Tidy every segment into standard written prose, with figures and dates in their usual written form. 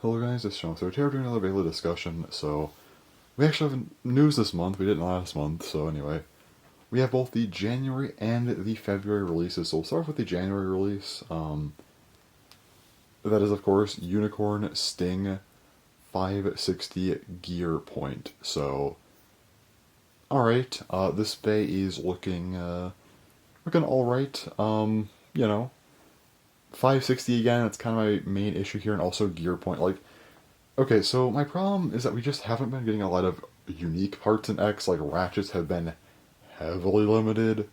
Hello guys, it's Sean. So today we're doing another Beyblade discussion. So we actually have news this month. We didn't last month. So anyway, we have both the January and the February releases. So we'll start with the January release. That is of course UnicornSting 560 Gear Point. So alright, this bay is looking alright. You know, 560 again, that's kind of my main issue here, and also gear point. Like, okay, so my problem is that we just haven't been getting a lot of unique parts in X. Like, ratchets have been heavily limited,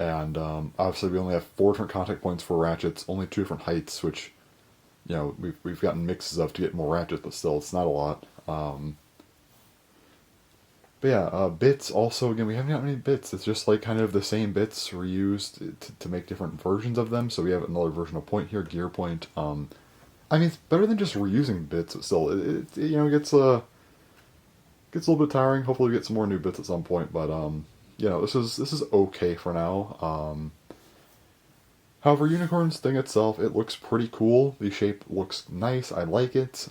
and obviously we only have 4 different contact points for ratchets, only 2 different heights, which, you know, we've gotten mixes of to get more ratchets, but still, it's not a lot. But yeah, bits also, again, we haven't got many bits. It's just like kind of the same bits reused to make different versions of them. So we have another version of point here, gear point. I mean, it's better than just reusing bits, but still, it you know, gets a little bit tiring. Hopefully we get some more new bits at some point, but you know, this is okay for now. However, UnicornSting itself, it looks pretty cool. The shape looks nice. I like it.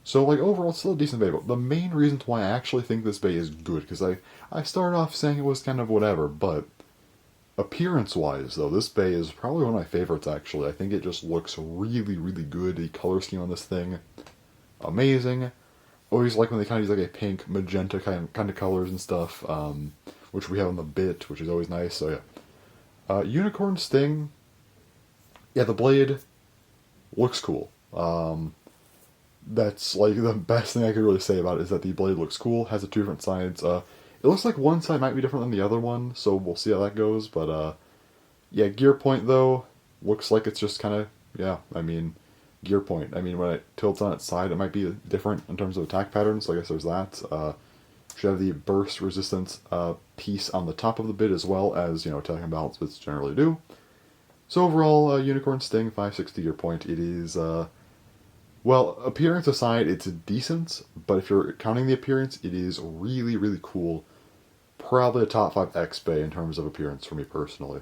So, like, overall, it's still a decent bay, but the main reason why I actually think this bay is good, because I started off saying it was kind of whatever, but appearance-wise, though, this bay is probably one of my favorites, actually. I think it just looks really, really good. The color scheme on this thing, amazing. Always like when they kind of use, like, a pink, magenta kind of colors and stuff, which we have on the bit, which is always nice, so yeah. UnicornSting, yeah, the blade looks cool. That's like the best thing I could really say about it is that the blade looks cool, has the 2 different sides. It looks like one side might be different than the other one, so we'll see how that goes. But yeah, gear point though looks like it's just kind of, yeah. I mean, gear point. I mean, when it tilts on its side, it might be different in terms of attack patterns. So I guess there's that. Should have the burst resistance piece on the top of the bit as well as, you know, attack and balance bits generally do. So overall, UnicornSting 560 gear point. It is. Well, appearance aside, it's decent, but if you're counting the appearance, it is really, really cool. Probably a top 5 X bay in terms of appearance for me personally.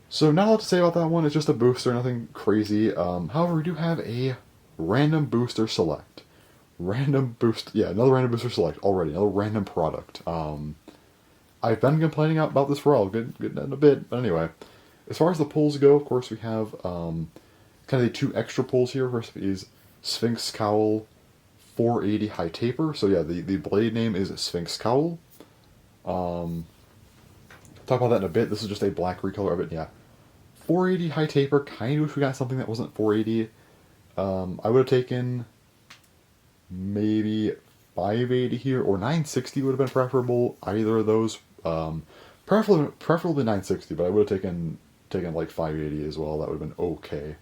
So not a lot to say about that one, it's just a booster, nothing crazy. However, we do have a random booster select. Another random booster select already, another random product. I've been complaining about this for a while, good in a bit, but anyway. As far as the pulls go, of course, we have kind of the 2 extra pulls here. First is SphinxCowl 480 High Taper. So yeah, the blade name is SphinxCowl. Talk about that in a bit. This is just a black recolor of it. Yeah, 480 High Taper. Kind of wish we got something that wasn't 480. I would have taken maybe 580 here, or 960 would have been preferable. Either of those. Preferably 960, but I would have taken like 580 as well. That would have been okay.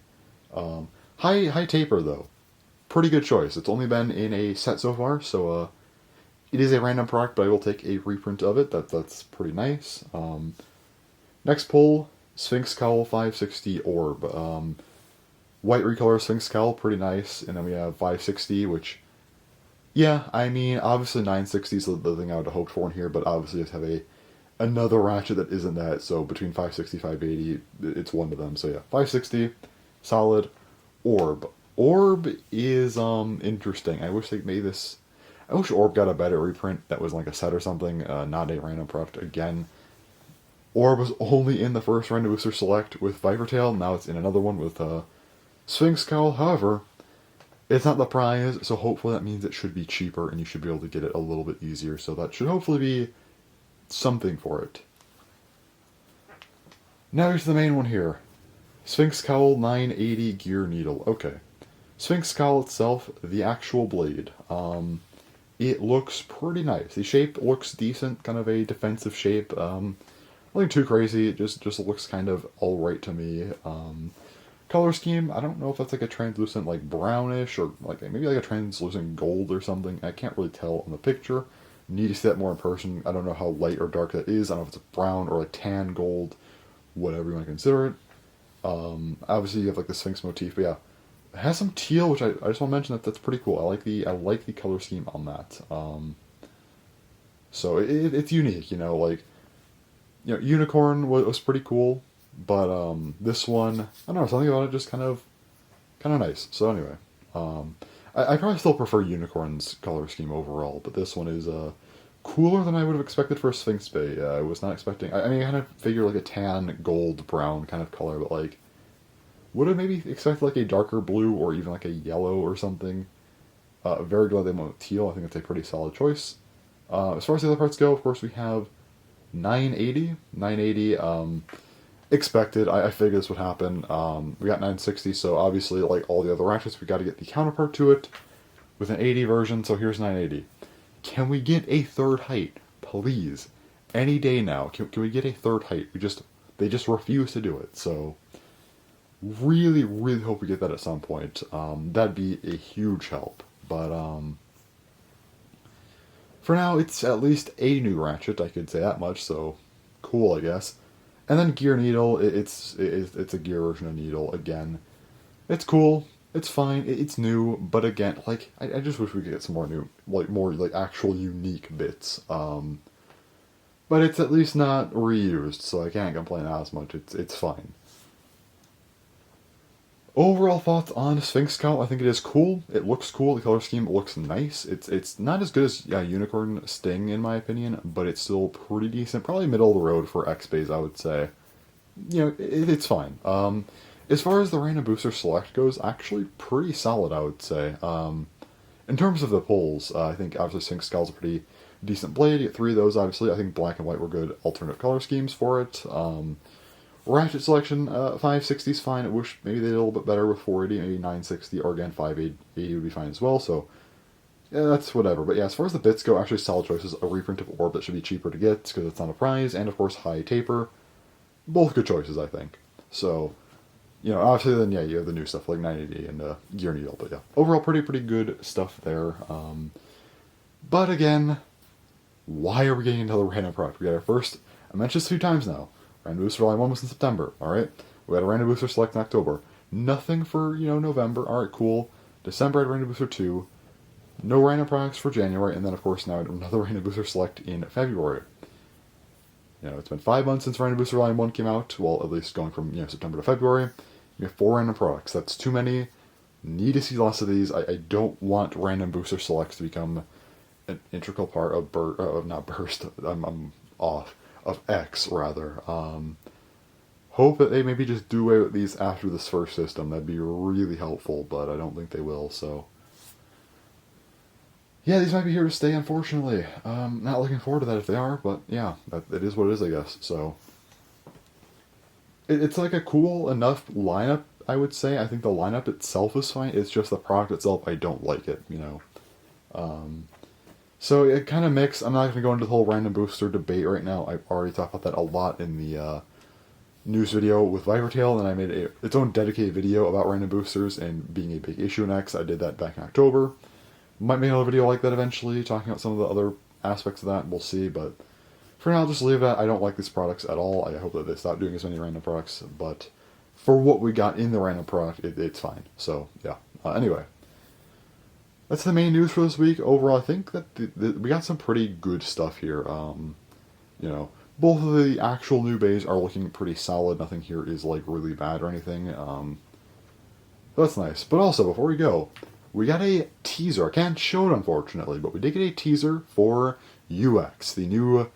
High taper though, pretty good choice. It's only been in a set so far, so it is a random product, but I will take a reprint of it. That's pretty nice. Next pull, SphinxCowl 560 Orb. White recolor SphinxCowl, pretty nice, and then we have 560, which, yeah, I mean, obviously 960 is the thing I would have hoped for in here, but obviously just have another ratchet that isn't that. So between 560 580, it's one of them. So yeah, 560. Solid. Orb. Orb is interesting. I wish they made this. I wish Orb got a better reprint that was like a set or something, not a random product again. Orb was only in the first random booster select with Vipertail. Now it's in another one with SphinxCowl. However, it's not the prize, so hopefully that means it should be cheaper and you should be able to get it a little bit easier. So that should hopefully be something for it. Now here's the main one here. SphinxCowl 980 Gear Needle. Okay. SphinxCowl itself, the actual blade. It looks pretty nice. The shape looks decent, kind of a defensive shape. Nothing too crazy, it just looks kind of alright to me. Color scheme, I don't know if that's like a translucent like brownish or like maybe like a translucent gold or something. I can't really tell on the picture. Need to see that more in person. I don't know how light or dark that is. I don't know if it's brown or like tan gold, whatever you want to consider it. Obviously you have like the Sphinx motif, but yeah, it has some teal, which I just want to mention that's pretty cool. I like the color scheme on that. So it's unique, you know, like, you know, Unicorn was pretty cool, but this one, I don't know, something about it just kind of kind of nice. So anyway, I probably still prefer Unicorn's color scheme overall, but this one is cooler than I would have expected for a Sphinx Bay. I was not expecting. I mean, I kind of figured like a tan, gold, brown kind of color, but like would have maybe expected like a darker blue or even like a yellow or something. Very glad they went with teal. I think it's a pretty solid choice. As far as the other parts go, of course, we have 980. 980, expected. I figured this would happen. We got 960, so obviously, like all the other ratchets, we got to get the counterpart to it with an 80 version, so here's 980. Can we get a third height? Please. Any day now. Can we get a third height? They just refuse to do it, so really, really hope we get that at some point. That'd be a huge help. But for now, it's at least a new ratchet, I could say that much, so cool, I guess. And then Gear Needle, it's a gear version of Needle, again. It's cool, it's fine, it's new, but again, like, I just wish we could get some more new, more actual unique bits. But it's at least not reused, so I can't complain as much, it's fine. Overall thoughts on SphinxCowl, I think it is cool. It looks cool. The color scheme looks nice. It's not as good as UnicornSting in my opinion, but it's still pretty decent. Probably middle of the road for X-Bays, I would say. You know, it's fine. As far as the random booster select goes, actually pretty solid, I would say. In terms of the pulls, I think obviously SphinxCowl's a pretty decent blade. You get 3 of those, obviously. I think black and white were good alternative color schemes for it. Ratchet selection, 560 is fine. I wish maybe they did a little bit better with 480, maybe 960, or again 580 would be fine as well, so yeah, that's whatever. But yeah, as far as the bits go, actually solid choices. A reprint of Orb that should be cheaper to get because it's not a prize, and of course high taper. Both good choices, I think. So, you know, obviously then yeah, you have the new stuff like 980 and Gear Needle, but yeah, overall pretty good stuff there. But again, why are we getting another random product? We got our first, I mentioned this a few times now, Random Booster Line 1 was in September, alright? We had a Random Booster Select in October. Nothing for, November, alright, cool. December I had Random Booster 2. No random products for January, and then of course now another Random Booster Select in February. It's been 5 months since Random Booster Line 1 came out, well, at least going from, September to February. You have 4 random products. That's too many. Need to see less of these. I don't want Random Booster Selects to become an integral part of, not Burst, I'm off. Of X, rather. Hope that they maybe just do away with these after this first system. That'd be really helpful, but I don't think they will, so yeah, these might be here to stay, unfortunately. Not looking forward to that if they are, but yeah, it is what it is, I guess. So it's like a cool enough lineup, I would say. I think the lineup itself is fine. It's just the product itself, I don't like it, So it kind of mixed. I'm not going to go into the whole random booster debate right now. I've already talked about that a lot in the news video with Vipertail, and I made its own dedicated video about random boosters and being a big issue in X. I did that back in October. Might make another video like that eventually, talking about some of the other aspects of that. We'll see, but for now, I'll just leave that. I don't like these products at all. I hope that they stop doing as many random products, but for what we got in the random product, it's fine. So, yeah. Anyway. That's the main news for this week. Overall, I think that we got some pretty good stuff here. Both of the actual new bays are looking pretty solid. Nothing here is like really bad or anything. That's nice. But also, before we go, we got a teaser. I can't show it, unfortunately, but we did get a teaser for UX, the new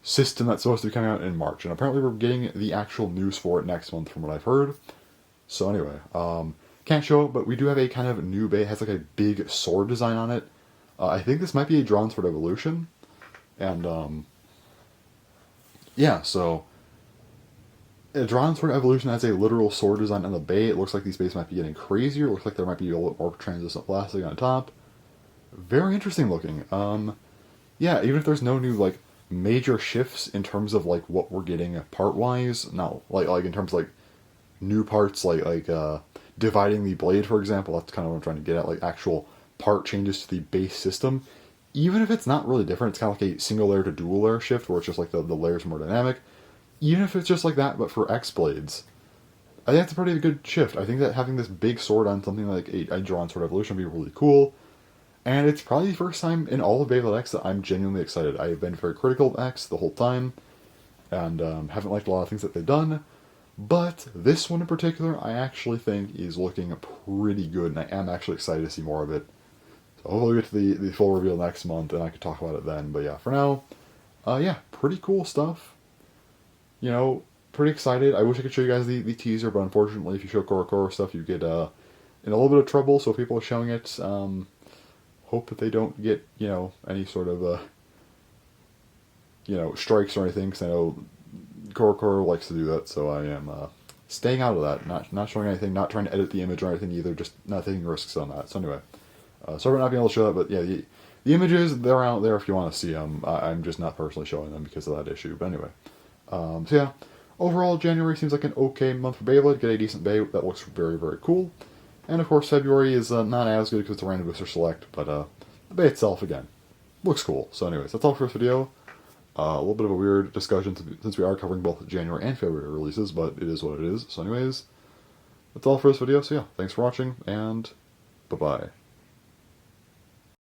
system that's supposed to be coming out in March. And apparently we're getting the actual news for it next month, from what I've heard. So anyway, can't show it, but we do have a kind of new bay. It has like a big sword design on it. I think this might be a Drawn Sword Evolution. And, yeah, so a Drawn Sword Evolution has a literal sword design on the bay. It looks like these bays might be getting crazier. It looks like there might be a little bit more translucent plastic on top. Very interesting looking. Yeah, even if there's no new, like, major shifts in terms of, like, what we're getting part-wise, not, like in terms of, like, new parts, like, dividing the blade, for example, that's kind of what I'm trying to get at, like actual part changes to the base system. Even if it's not really different, it's kind of like a single layer to dual layer shift, where it's just like the layers are more dynamic. Even if it's just like that, but for X blades, I think that's a pretty good shift. I think that having this big sword on something like a Drawn Sword Evolution would be really cool. And it's probably the first time in all of Beyblade X that I'm genuinely excited. I have been very critical of X the whole time, and haven't liked a lot of things that they've done. But this one in particular, I actually think is looking pretty good, and I am actually excited to see more of it. So hopefully we get to the full reveal next month, and I can talk about it then. But yeah, for now, yeah, pretty cool stuff. You know, pretty excited. I wish I could show you guys the teaser, but unfortunately, if you show Korokoro stuff, you get in a little bit of trouble. So if people are showing it, hope that they don't get, you know, any sort of you know, strikes or anything, because I know Korokoro likes to do that. So I am staying out of that. Not showing anything. Not trying to edit the image or anything either. Just not taking risks on that. So anyway, sorry about not being able to show that, but yeah, the images, they're out there if you want to see them. I'm just not personally showing them because of that issue. But anyway. So yeah, overall, January seems like an okay month for Beyblade. Get a decent Bey, that looks very, very cool. And of course, February is not as good because it's a random booster select, but the Bey itself, again, looks cool. So anyways, that's all for this video. A little bit of a weird discussion since we are covering both January and February releases, but it is what it is. So anyways, that's all for this video. So yeah, thanks for watching, and bye-bye.